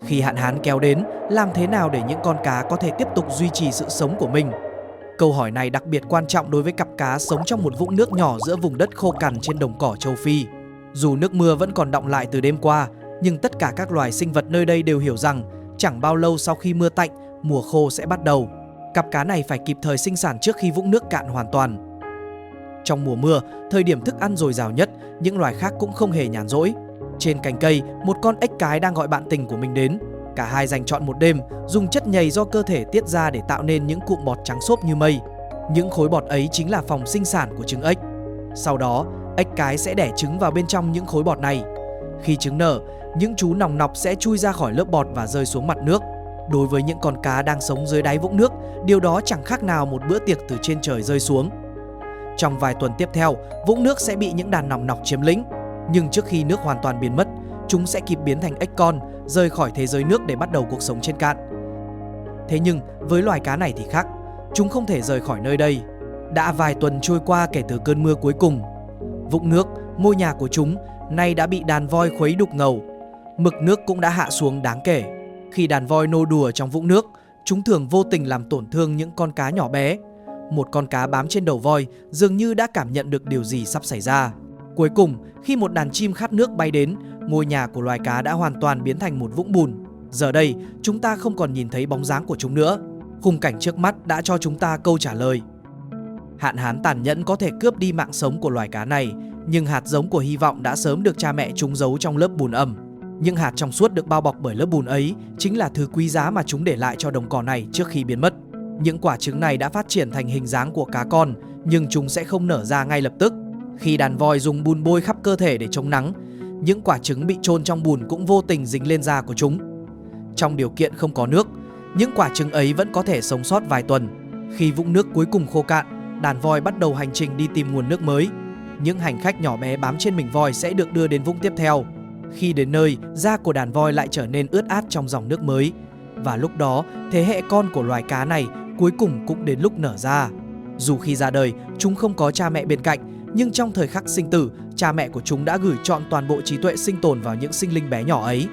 Khi hạn hán kéo đến, làm thế nào để những con cá có thể tiếp tục duy trì sự sống của mình? Câu hỏi này đặc biệt quan trọng đối với cặp cá sống trong một vũng nước nhỏ giữa vùng đất khô cằn trên đồng cỏ châu Phi. Dù nước mưa vẫn còn đọng lại từ đêm qua, nhưng tất cả các loài sinh vật nơi đây đều hiểu rằng chẳng bao lâu sau khi mưa tạnh, mùa khô sẽ bắt đầu. Cặp cá này phải kịp thời sinh sản trước khi vũng nước cạn hoàn toàn. Trong mùa mưa, thời điểm thức ăn dồi dào nhất, những loài khác cũng không hề nhàn rỗi. Trên cành cây, một con ếch cái đang gọi bạn tình của mình đến. Cả hai dành trọn một đêm, dùng chất nhầy do cơ thể tiết ra để tạo nên những cụm bọt trắng xốp như mây. Những khối bọt ấy chính là phòng sinh sản của trứng ếch. Sau đó, ếch cái sẽ đẻ trứng vào bên trong những khối bọt này. Khi trứng nở, những chú nòng nọc sẽ chui ra khỏi lớp bọt và rơi xuống mặt nước. Đối với những con cá đang sống dưới đáy vũng nước, điều đó chẳng khác nào một bữa tiệc từ trên trời rơi xuống. Trong vài tuần tiếp theo, vũng nước sẽ bị những đàn nòng nọc chiếm lĩnh. Nhưng trước khi nước hoàn toàn biến mất, chúng sẽ kịp biến thành ếch con, rời khỏi thế giới nước để bắt đầu cuộc sống trên cạn. Thế nhưng, với loài cá này thì khác, chúng không thể rời khỏi nơi đây. Đã vài tuần trôi qua kể từ cơn mưa cuối cùng. Vũng nước, ngôi nhà của chúng, nay đã bị đàn voi khuấy đục ngầu. Mực nước cũng đã hạ xuống đáng kể. Khi đàn voi nô đùa trong vũng nước, chúng thường vô tình làm tổn thương những con cá nhỏ bé. Một con cá bám trên đầu voi dường như đã cảm nhận được điều gì sắp xảy ra. Cuối cùng, khi một đàn chim khát nước bay đến, ngôi nhà của loài cá đã hoàn toàn biến thành một vũng bùn. Giờ đây, chúng ta không còn nhìn thấy bóng dáng của chúng nữa. Khung cảnh trước mắt đã cho chúng ta câu trả lời. Hạn hán tàn nhẫn có thể cướp đi mạng sống của loài cá này, nhưng hạt giống của hy vọng đã sớm được cha mẹ chúng giấu trong lớp bùn ẩm. Những hạt trong suốt được bao bọc bởi lớp bùn ấy chính là thứ quý giá mà chúng để lại cho đồng cỏ này trước khi biến mất. Những quả trứng này đã phát triển thành hình dáng của cá con, nhưng chúng sẽ không nở ra ngay lập tức. Khi đàn voi dùng bùn bôi khắp cơ thể để chống nắng, những quả trứng bị chôn trong bùn cũng vô tình dính lên da của chúng. Trong điều kiện không có nước, những quả trứng ấy vẫn có thể sống sót vài tuần. Khi vũng nước cuối cùng khô cạn, đàn voi bắt đầu hành trình đi tìm nguồn nước mới. Những hành khách nhỏ bé bám trên mình voi sẽ được đưa đến vũng tiếp theo. Khi đến nơi, da của đàn voi lại trở nên ướt át trong dòng nước mới. Và lúc đó, thế hệ con của loài cá này cuối cùng cũng đến lúc nở ra. Dù khi ra đời, chúng không có cha mẹ bên cạnh, nhưng trong thời khắc sinh tử, cha mẹ của chúng đã gửi trọn toàn bộ trí tuệ sinh tồn vào những sinh linh bé nhỏ ấy.